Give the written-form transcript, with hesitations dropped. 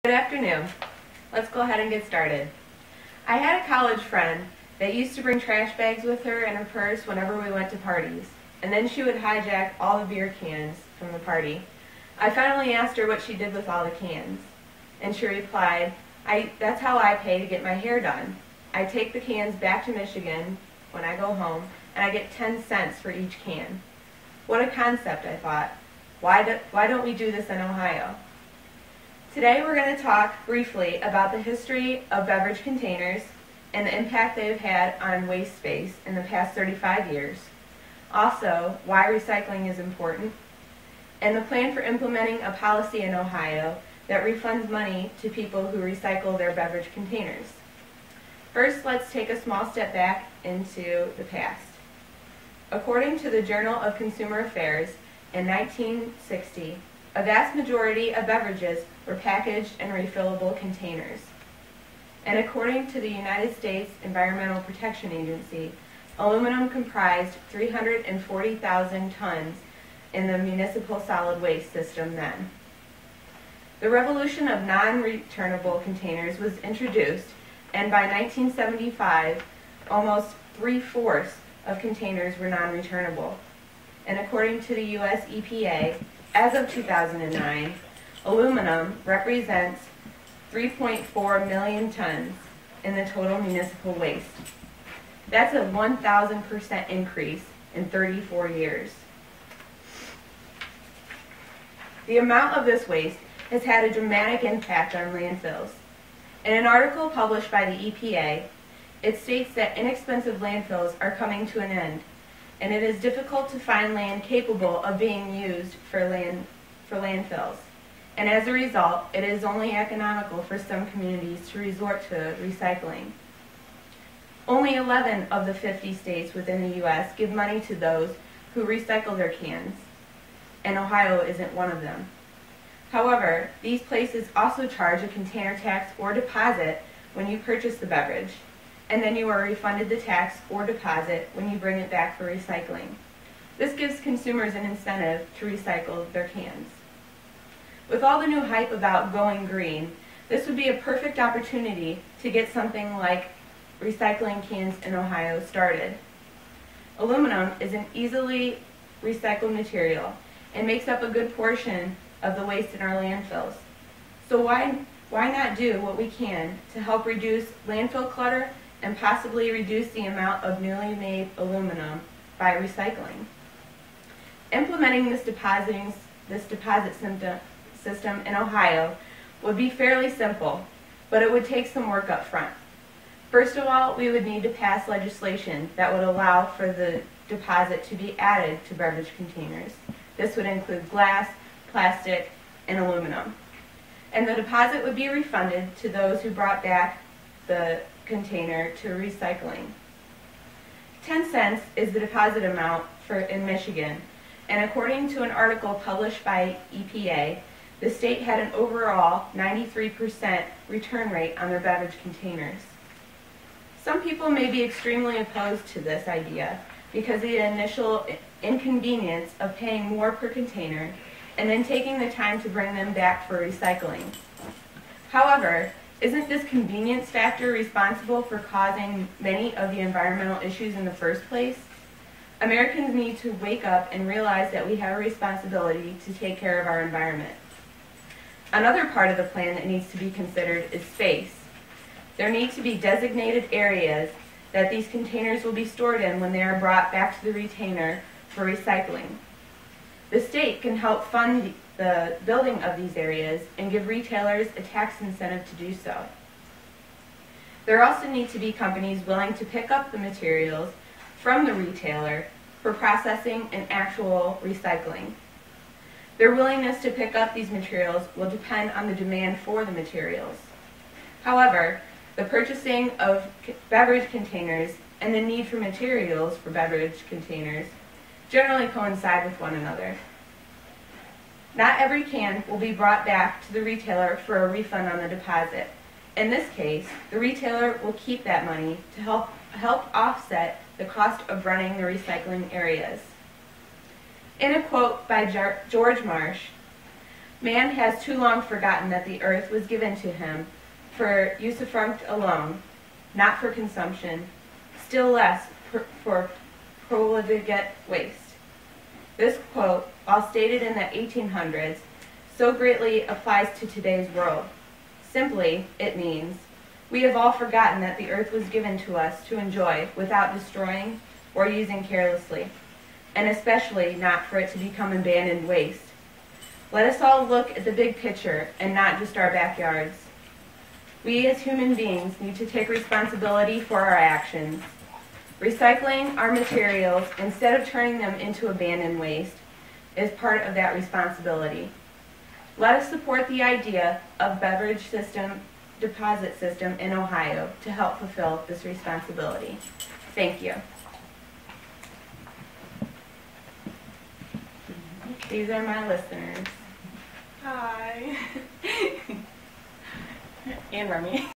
Good afternoon. Let's go ahead and get started. I had a college friend that used to bring trash bags with her in her purse whenever we went to parties, and then she would hijack all the beer cans from the party. I finally asked her what she did with all the cans, and she replied, that's how I pay to get my hair done. I take the cans back to Michigan when I go home, and I get 10 cents for each can. What a concept, I thought. Why don't we do this in Ohio? Today we're going to talk briefly about the history of beverage containers and the impact they've had on waste space in the past 35 years. Also, why recycling is important, and the plan for implementing a policy in Ohio that refunds money to people who recycle their beverage containers. First, let's take a small step back into the past. According to the Journal of Consumer Affairs, in 1960, a vast majority of beverages were packaged in refillable containers. And according to the United States Environmental Protection Agency, aluminum comprised 340,000 tons in the municipal solid waste system then. The revolution of non-returnable containers was introduced, and by 1975, almost 3/4 of containers were non-returnable. And according to the U.S. EPA, as of 2009, aluminum represents 3.4 million tons in the total municipal waste. That's a 1,000% increase in 34 years. The amount of this waste has had a dramatic impact on landfills. In an article published by the EPA, it states that inexpensive landfills are coming to an end, and it is difficult to find land capable of being used for landfills. And as a result, it is only economical for some communities to resort to recycling. Only 11 of the 50 states within the U.S. give money to those who recycle their cans, and Ohio isn't one of them. However, these places also charge a container tax or deposit when you purchase the beverage, and then you are refunded the tax or deposit when you bring it back for recycling. This gives consumers an incentive to recycle their cans. With all the new hype about going green, this would be a perfect opportunity to get something like recycling cans in Ohio started. Aluminum is an easily recycled material and makes up a good portion of the waste in our landfills. So why not do what we can to help reduce landfill clutter and possibly reduce the amount of newly made aluminum by recycling? Implementing this deposit system in Ohio would be fairly simple, but it would take some work up front. First of all, we would need to pass legislation that would allow for the deposit to be added to beverage containers. This would include glass, plastic, and aluminum. And the deposit would be refunded to those who brought back the container to recycling. 10 cents is the deposit amount in Michigan, and according to an article published by EPA, the state had an overall 93% return rate on their beverage containers. Some people may be extremely opposed to this idea because of the initial inconvenience of paying more per container and then taking the time to bring them back for recycling. However, isn't this convenience factor responsible for causing many of the environmental issues in the first place? Americans need to wake up and realize that we have a responsibility to take care of our environment. Another part of the plan that needs to be considered is space. There need to be designated areas that these containers will be stored in when they are brought back to the retainer for recycling. The state can help fund the building of these areas and give retailers a tax incentive to do so. There also need to be companies willing to pick up the materials from the retailer for processing and actual recycling. Their willingness to pick up these materials will depend on the demand for the materials. However, the purchasing of beverage containers and the need for materials for beverage containers generally coincide with one another. Not every can will be brought back to the retailer for a refund on the deposit. In this case, the retailer will keep that money to help offset the cost of running the recycling areas. In a quote by George Marsh, Man has too long forgotten that the earth was given to him for usufruct alone, not for consumption, still less for profligate waste. This quote, while stated in the 1800s, so greatly applies to today's world. Simply, it means, we have all forgotten that the earth was given to us to enjoy without destroying or using carelessly, and especially not for it to become abandoned waste. Let us all look at the big picture and not just our backyards. We as human beings need to take responsibility for our actions. Recycling our materials instead of turning them into abandoned waste is part of that responsibility. Let us support the idea of beverage deposit system in Ohio to help fulfill this responsibility. Thank you. These are my listeners. Hi. And Remy.